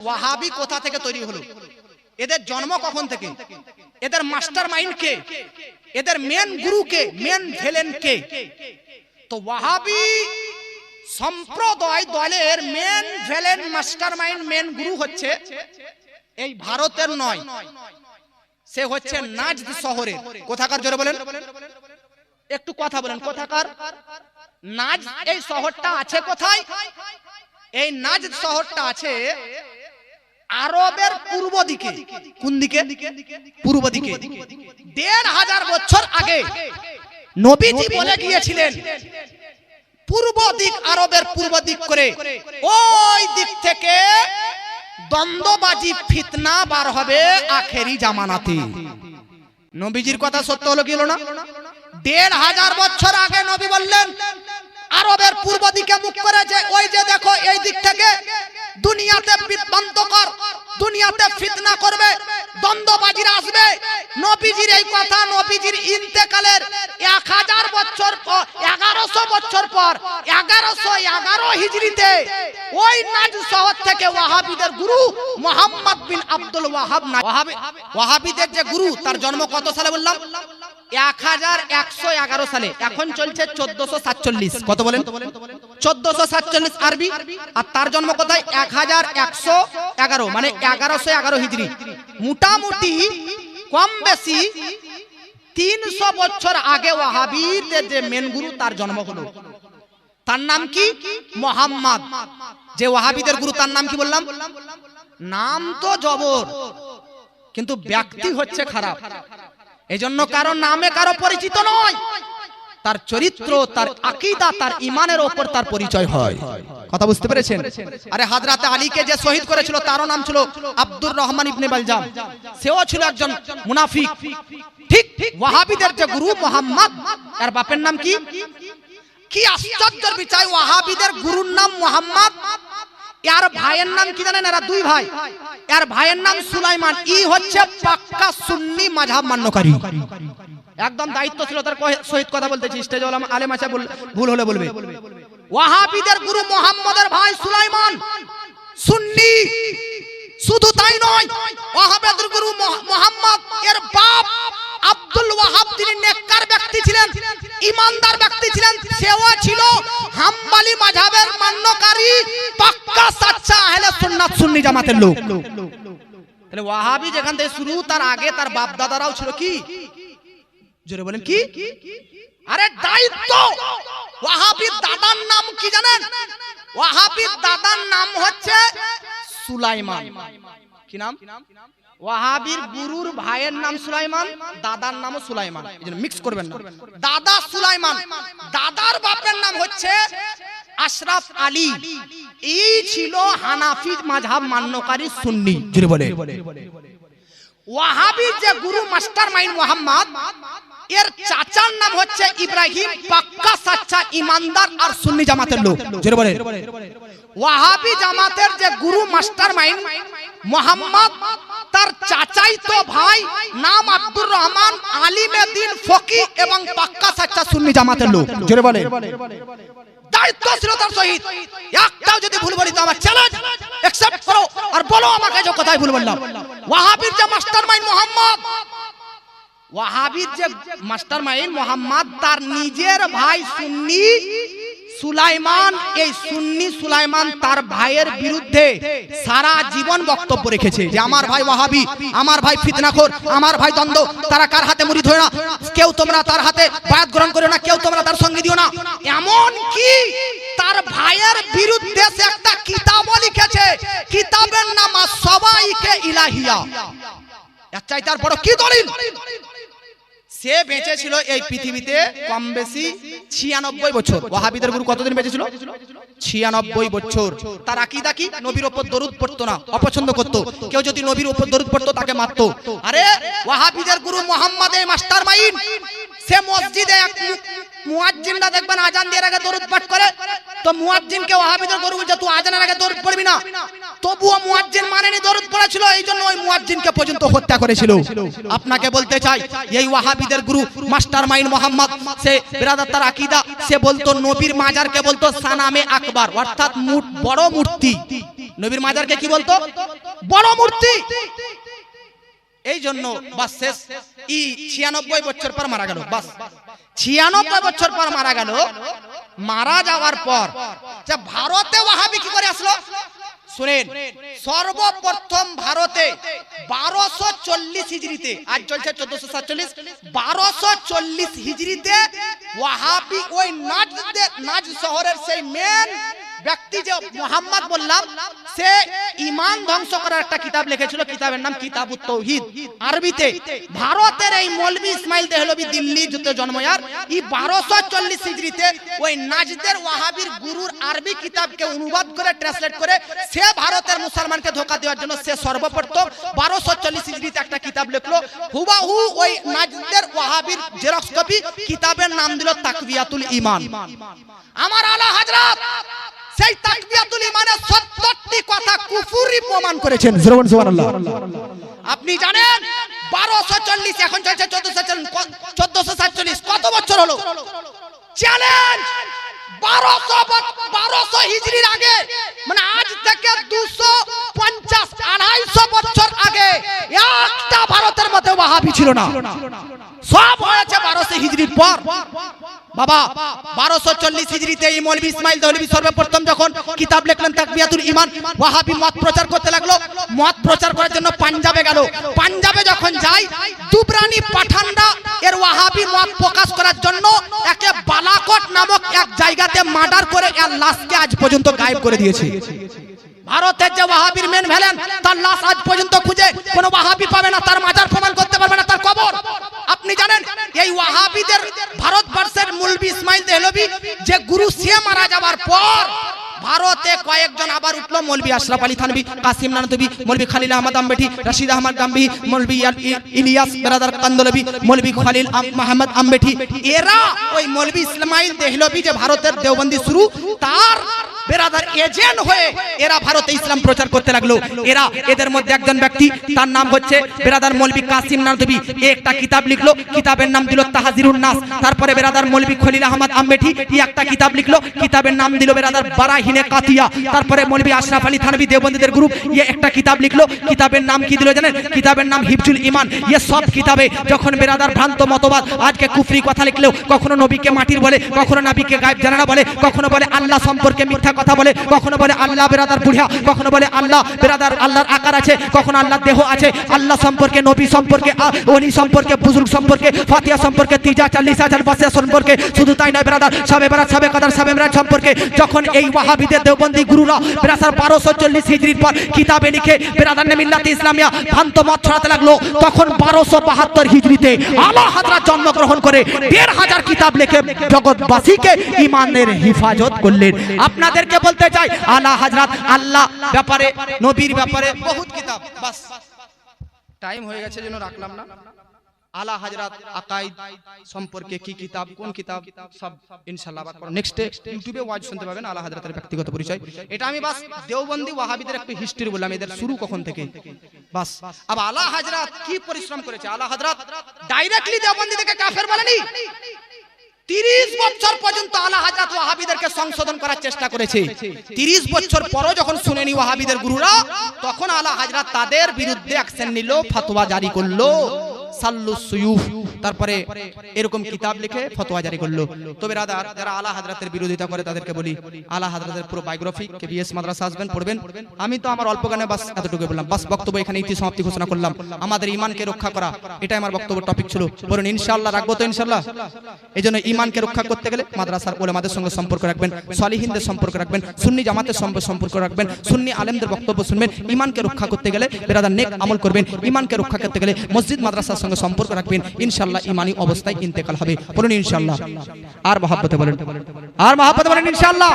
ওয়াহাবি কোথা থেকে তৈরি হলো, এদের জন্ম কখন থেকে, এদের মাস্টার মাইন্ড কে, এদের মেন গুরু কে, মেন ভিলেন কে? তো ওয়াহাবি সম্প্রদায় দলের main villain, mastermind, main গুরু হচ্ছে এই ভারতের নয়, সে হচ্ছে নাজদ শহরের। কোথাকার? জোরে বলেন, একটু কথা বলেন। কোথাকার? নাজদ। এই শহরটা আছে কোথায়? এই নাজদ শহরটা আছে আরবের পূর্ব দিকে। কোন দিকে? পূর্ব দিকে। ১৫০০ বছর আগে নবীজি বলে গিয়েছিলেন পূর্ব দিক, আরবের পূর্ব দিক করে ওই দিক থেকে দ্বন্দ্ববাজি, ফিতনা বার হবে আখেরি জামানাতে। নবীজির কথা সত্য হলো কি হলো না? ১৫০০ বছর আগে নবী বললেন আরবের পূর্ব দিকে মুখ করে যে ওই যে দেখো এই দিক থেকে দুনিয়াতে বিভ্রান্তকর, দুনিয়াতে ফিতনা করবে, দ্বন্দ্ববাজিরা আসবে। নবীজির এই কথা নবীজির ইন্তেকালের ১০০০ বছর পর, ১১০০ বছর পর, ১১১১ হিজরিতে ওই নাজদ শহর থেকে ওয়াহাবিদের গুরু মুহাম্মদ বিন আব্দুল ওয়াহাব, ওয়াহাবিদের যে গুরু, তার জন্ম কত সালে বললাম? ১১১১ সালে। এখন চলছে ১৪৪৭। কত বলেন? ১৪৪৭ আরবি। আর তার জন্ম কোথায়? ১১১১, মানে ১১১১ হিজরি। মোটামুটি কম বেশি ৩০০ বছর আগে ওয়াহাবিদের যে মেন গুরু, তার জন্ম হলো। তার নাম কি? মুহাম্মদ। যে ওয়াহাবিদের গুরু, তার নাম কি বললাম? নাম তো জবর, কিন্তু ব্যক্তি হচ্ছে খারাপ। এজন্য কারো নামে কারো পরিচিত নয়, তার চরিত্র, তার আকীদা, তার ঈমানের উপর তার পরিচয় হয়। কথা বুঝতে পেরেছেন? আরে হযরত আলীকে যে শহীদ করেছিল তারও নাম ছিল আব্দুর রহমান ইবনে বালজাম, সেও ছিল একজন মুনাফিক। ঠিক ওয়াহাবিদের যে গুরু মুহাম্মদ, তার বাপের নাম কি? কি আশ্চর্যের বিষয়, ওয়াহাবিদের গুরুর নাম মুহাম্মদ, এর ভাইয়ের নাম কি জানেন? এরা দুই ভাই, এর ভাইয়ের নাম সুলাইমান। ই হচ্ছে পাক্কা সুন্নি মাযহাব মান্যকারী। একদম দায়িত্ব ছিল তার শহীদ। কথা বলতেছি, স্টেজে আলেম আছে, ভুল হলে বলবে। ওয়াহাবিদের গুরু মুহাম্মদের ভাই সুলাইমান সুন্নি। শুধু তাই নয়, ওয়াহাবিদের গুরু মুহাম্মদ এর বাপ আব্দুল ওয়াহাব, তিনি নেককার ব্যক্তি ছিলেন, ইমানদার ব্যক্তি ছিলেন। সেও ছিল হাম্বলি মাযহাবের মান্যকারী, পাক্কা সাচ্চা আহলে সুন্নাত সুন্নি জামাতের লোক। তাহলে ওয়াহাবি যেখান থেকে শুরু, তার আগে তার বাপ দাদারাও ছিল কি? জোরে বলেন কি? আরে দায়িত্ব। ওয়াহাবির দাদার নাম কি জানেন? ওয়াহাবির দাদার নাম হচ্ছে সুলাইমান। কি নাম? ওয়াহাবির গুরুর ভাইয়ের নাম সুলাইমান, দাদার নামও সুলাইমান। এজন্য মিক্স করবেন না। দাদা সুলাইমান, দাদার বাপের নাম হচ্ছে আশরাফ আলী। এই ছিল হানাফি মাযহাব মান্যকারী সুন্নি। জোরে বলে। ওয়াহাবির যে গুরু মাস্টার মাইন্ড মুহাম্মদ, এর চাচার নাম হচ্ছে ইব্রাহিম, পাক্কা সাচ্চা ইমানদার আর সুন্নি জামাতের লোক। জোরে বলে। ওয়াহাবি জামাতের যে গুরু মাস্টার মাইন্ড মুহাম্মদ, তার চাচাই তো ভাই, নাম আব্দুর রহমান, আলিমে দ্বীন, ফকিহ এবং পাক্কা সাচ্চা সুন্নি জামাতের লোক। জোরে বলে। দায়িত্ব ছিল তার শহীদ। একটাও যদি ভুল বলি তো আমার চ্যালেঞ্জ অ্যাকসেপ্ট করো আর বলো আমাকে যে কথাই ভুল বললাম। ওয়াহাবির যে মাস্টারমাইন্ড মুহাম্মদ, ওয়াহাবির যে মাস্টারমাইন্ড মুহাম্মদ, তার নিজের ভাই সুন্নি সুলাইমান। এই সুন্নি সুলাইমান তার ভাইয়ের বিরুদ্ধে সারা জীবন বক্তব্য রেখেছে যে আমার ভাই ওয়াহাবি, আমার ভাই ফিতনাখোর, আমার ভাই দ্বন্দ্ব, তারা কার হাতে মুড়ি ধরে না, কেউ তোমরা তার হাতে বায়াত গ্রহণ করো না, কেউ তোমরা তার সঙ্গে দিও না। এমন কি তার ভাইয়ের বিরুদ্ধে সে একটা কিতাবও লিখেছে, কিতাবের নাম সবাইকে ইলাহিয়া। এর চাইতে আর বড় কি দলিল? সে বেঁচে ছিল এই পৃথিবীতে কম বেশি ৯৬ বছর। ওয়াহাবিদের গুরু কতদিন বেঁচে ছিল? ৯৬ বছর। তার আকীদা কি? নবীর উপর দরুদ পড়তো না, অপছন্দ করত। কেউ যদি নবীর উপর দরুদ পড়তো তাকে মারতো। আরে ওয়াহাবিদের গুরু মুহাম্মদ এই মাস্টারমাইন্ড, সে মসজিদে এক মুয়াজ্জিনরা দেখবেন আজান দিয়ে আগে দরুদ পাঠ করে, তো মুয়াজ্জিনকে ওয়াহাবিদের গুরু বলছে তুই আজানের আগে দরুদ পড়বি না, তবুও মুয়াজ্জিন মানেনি, দরুদ পড়েছিল, এইজন্য ওই মুয়াজ্জিনকে পর্যন্ত হত্যা করেছিল। আপনাকে বলতে চাই, এই ওয়াহাবিদের গুরু মাস্টারমাইন্ড মুহাম্মদ, সে বিরাদার তার আকীদা, সে বলতো নবীর মাজারকে বলতো সানামে আকবার, অর্থাৎ বড় মূর্তি। নবীর মাজারকে কি বলতো? বড় মূর্তি। এই জন্য বাস শেষ। 96 বছর পর মারা গেল। বাস 96 বছর পর মারা গেল। মারা যাওয়ার পর ভারতে ওয়াহাবি কি করে আসলো শুনেন। সর্বপ্রথম ভারতে 1240 হিজরিতে, আজ চলছে 1447, 1240 হিজরিতে ওয়াহাবি ওই নাজ শহরের সেই মেন ব্যক্তি যে মুহাম্মদ বললাম, সে ঈমান ধ্বংস করার একটা কিতাব লিখেছিল। কিতাবের নাম কিতাবুত তাওহীদ আরবিতে। ভারতের এই মৌলভী ইসমাইল দেহলভী দিল্লি যুদ্ধে জন্ময়ার, এই 1240 হিজরিতে ওই নাজদের ওয়াহাবির গুরুর আরবি কিতাবকে অনুবাদ করে ট্রান্সলেট করে সে ভারতের মুসলমানকে ধোঁকা দেওয়ার জন্য সে সর্বপ্রথম 1240 হিজরিতে একটা কিতাব লিখলো। হুবাহু ওই নাজদের ওয়াহাবির জেরক্স কপি। কিতাবের নাম দিল তাকবিয়াতুল ঈমান। আমার আলা হযরত সেই তাকবিয়াতুল ঈমানের 70টি কথা কুফরি প্রমাণ করেছেন। সুবহানাল্লাহ। আপনি জানেন 1240, এখন চলছে 1447, কত বছর হলো? চ্যালেঞ্জ। 1200 হিজরির আগে, মানে আজ থেকে 250-250 বছর আগে একটা ভারতের মধ্যে ওয়াহাবি ছিল না। সব হয়েছে 1200 হিজরির পর। বাবা 1240 হিজরিতে এই মৌলভী ইসমাইল দেহলভী সর্বপ্রথম যখন কিতাব লিখলেন তাকবিয়াতুল ঈমান, ওয়াহাবি মত প্রচার করতে লাগলো। মত প্রচার করার জন্য পাঞ্জাবে গেল। পাঞ্জাবে যখন যায়, দুবরানি পাঠানরা এর ওয়াহাবি মত প্রকাশ করার জন্য একে বালাকোট নামক এক জায়গাতে মার্ডার করে এর লাশকে আজ পর্যন্ত গায়েব করে দিয়েছে। ভারতের যে ওয়াহাবির মেন ভেলেন, তার লাশ আজ পর্যন্ত খুঁজে কোন ওয়াহাবি পাবে না, তার মাজার প্রমাণ করতে পারবে না, তার কবর। আপনি জানেন এই ওয়াহাবিদের ভারতবর্ষের মৌলভী ইসমাইল দেহলভী যে গুরু, সে মারা যাওয়ার পর ভারতে কয়েকজন আবার উঠলো। মৌলভী আশরাফ আলী থানভী, কাসিম নানতবী, মৌলভী খালিল আহমদ আম্বেঠি, রশিদ আহমদ গাম্বি, মৌলভী ইলিয়াস বেরাদার কান্দলভী, মৌলভী খালিল মাহমুদ আম্বেঠি। এরা ওই মৌলভী ইসমাইল দেহলভী যে ভারতের দেওবন্দি শুরু, তার বেরাদার এজেন্ট হয়ে এরা ভারতে ইসলাম প্রচার করতে লাগলো। এদের মধ্যে একজন ব্যক্তি, তার নাম হচ্ছে বেরাদার মৌলভী কাসিম নানতবী। একটা কিতাব লিখলো, কিতাবের নাম দিল তাহজিরুন নাস। তারপরে বেরাদার মৌলভী খলিল আহমদ আম্বেঠি একটা কিতাব লিখলো, কিতাবের নাম দিল বেরাদার বারাহিনে কাতিয়া। তারপরে মৌলভী আশরাফ আলী থানভী দেওবন্দীদের গ্রুপ একটা কিতাব লিখলো, কিতাবের নাম কি দিল জানেন? কিতাবের নাম হিফজুল ঈমান। সব কিতাবে যখন বেরাদার ভ্রান্ত মতবাদ, আজকে কুফরি কথা লিখলেও কখনো নবীকে মাটির বলে, কখনো নবীকে গায়েব জানা বলে, কখনো বলে আল্লাহ সম্পর্কে মিথ্যা কথা বলে, কখনো বলে আল্লাহ বেরাদার বুড়িয়া, কখনো বলে আল্লাহ বেরাদার আল্লাহর আকার আছে, কখনো আল্লাহর দেহ আছে। আল্লাহ সম্পর্কে, নবী সম্পর্কে, ওলি সম্পর্কে, বুজুর্গ সম্পর্কে, ফাতিহা সম্পর্কে, তিজা 40,000 বাসিয়া সম্পর্কে। শুধু তাই নয় বেরাদার, সবে বেরাত, সবে কদর, সবে মেরাজ সম্পর্কে যখন এই ওয়াহাবিদের দেওবন্দি গুরুরা বেরাদার 1240 হিজরির পর কিতাবে লিখে বেরাদার মিল্লাত ইসলামিয়া ভ্রান্ত মত ছড়াতে লাগলো, তখন 1272 হিজরিতে আলা হযরত জন্মগ্রহণ করে 1500 কিতাব লিখে জগৎবাসীকে ঈমানের হেফাজত করলেন। আপনাদেরকে বলতে চাই, আলা হযরত আল্লাহ ব্যাপারে, নবীর ব্যাপারে বহুত কিতাব। বাস টাইম হয়ে গেছে জন্য রাখলাম না। আলা হযরত আকাইদ সম্পর্কে কি কিতাব, কোন কিতাব, সব ইনশাআল্লাহ আবার নেক্সট ইউটিউবে ওয়াজ শুনতে পাবেন। আলা হযরতের ব্যক্তিগত পরিচয়, এটা আমি বাস দেওবন্দি ওয়াহাবিদের একটু হিস্ট্রি বললাম, এদের শুরু কখন থেকে। বাস আবার আলা হযরত কি পরিশ্রম করেছে। আলা হযরত ডাইরেক্টলি দেওবন্দি থেকে কাফের বলেনি। 30 বছর পর্যন্ত আলা হযরত ওয়াহাবিদেরকে সংশোধন করার চেষ্টা করেছে। 30 বছর পরও যখন শুনেনি ওয়াহাবিদের গুরুরা, তখন আলা হযরত তাদের বিরুদ্ধে অ্যাকশন নিল, ফতোয়া জারি করলো, সাল্লুস সুয়ুফ, তারপরে এরকম কিতাব লিখে ফতোয়া জারি করলো। তো বেরাদার, যারা আলা হযরতের বিরোধিতা করে তাদেরকে বলি, আলা হযরতের পুরো বায়োগ্রাফি কেবিএস মাদ্রাসা আসবেন, পড়বেন। আমি তো আমার অল্প গানে বাস এতটুকু বললাম। বাস বক্তব্য এখানে ইতি সমাপ্তি ঘোষণা করলাম। আমাদের ঈমানকে রক্ষা করা, এটাই আমার বক্তব্য টপিক ছিল। বলুন ইনশাআল্লাহ রাখবো তো ইনশাআল্লাহ। এইজন্য ঈমানকে রক্ষা করতে গেলে মাদ্রাসার উলামাদের সঙ্গে সম্পর্ক রাখবেন, সালিহিনদের সম্পর্ক রাখবেন, সুন্নি জামাতের সঙ্গে সম্পর্ক রাখবেন, সুন্নি আলেমদের বক্তব্য শুনবেন। ঈমানকে রক্ষা করতে গেলে বেরাদার নেক আমল করবেন। ঈমানকে রক্ষা করতে গেলে মসজিদ মাদ্রাসার সঙ্গে সম্পর্ক রাখবেন। ইনশাআল্লাহ ঈমানী অবস্থায় ইন্তেকাল হবে। বলুন ইনশাআল্লাহ। আর মহব্বতে বলেন, আর মহব্বতে বলেন ইনশাআল্লাহ।